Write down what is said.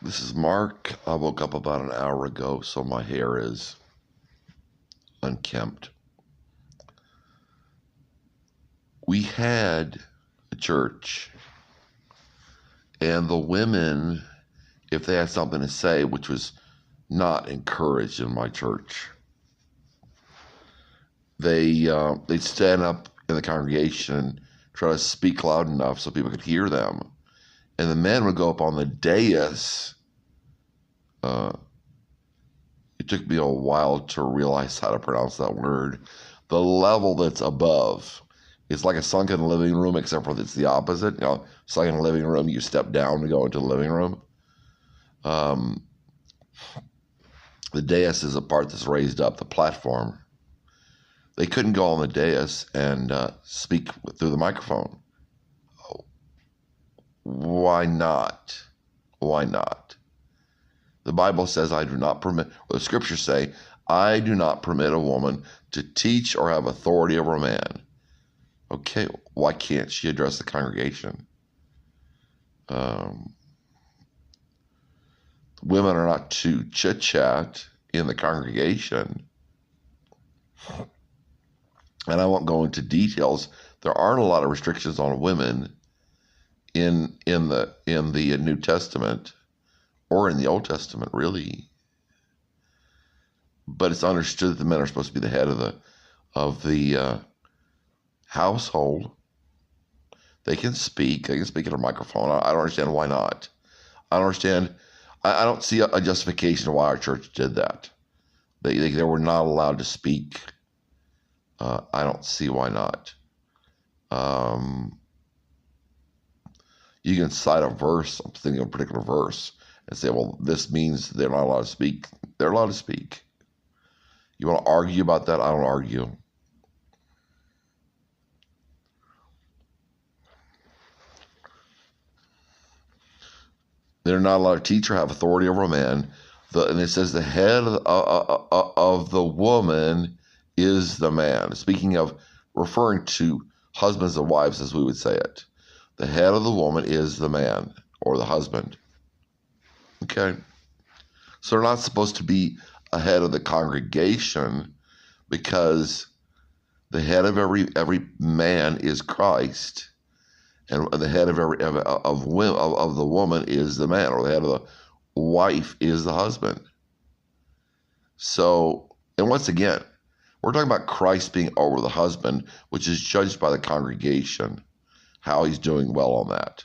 This is Mark. I woke up about an hour ago, so my hair is unkempt. We had a church, and the women, if they had something to say, which was not encouraged in my church, they'd stand up in the congregation and try to speak loud enough so people could hear them. And the men would go up on the dais. It took me a while to realize how to pronounce that word. The level that's above. It's like a sunken living room, except for it's the opposite. Sunken living room, you step down to go into the living room. The dais is a part that's raised up, the platform. They couldn't go on the dais and speak through the microphone. Why not? Why not? The Bible says, I do not permit, or the scriptures say, I do not permit a woman to teach or have authority over a man. Okay, why can't she address the congregation? Women are not to chit-chat in the congregation. And I won't go into details. There aren't a lot of restrictions on women in the New Testament or in the Old Testament, really. But it's understood that the men are supposed to be the head of the household. They can speak. They can speak in a microphone. I don't understand why not. I don't understand. I don't see a justification why our church did that. They were not allowed to speak. I don't see why not. You can cite a verse, I'm thinking of a particular verse, and say, well, this means they're not allowed to speak. They're allowed to speak. You want to argue about that? I don't argue. They're not allowed to teach or have authority over a man. And it says the head of the woman is the man. Speaking of, referring to husbands and wives as we would say it. The head of the woman is the man or the husband. Okay? So they're not supposed to be a head of the congregation because the head of every man is Christ. And the head of the woman is the man, or the head of the wife is the husband. So, and once again, we're talking about Christ being over the husband, which is judged by the congregation, how he's doing well on that.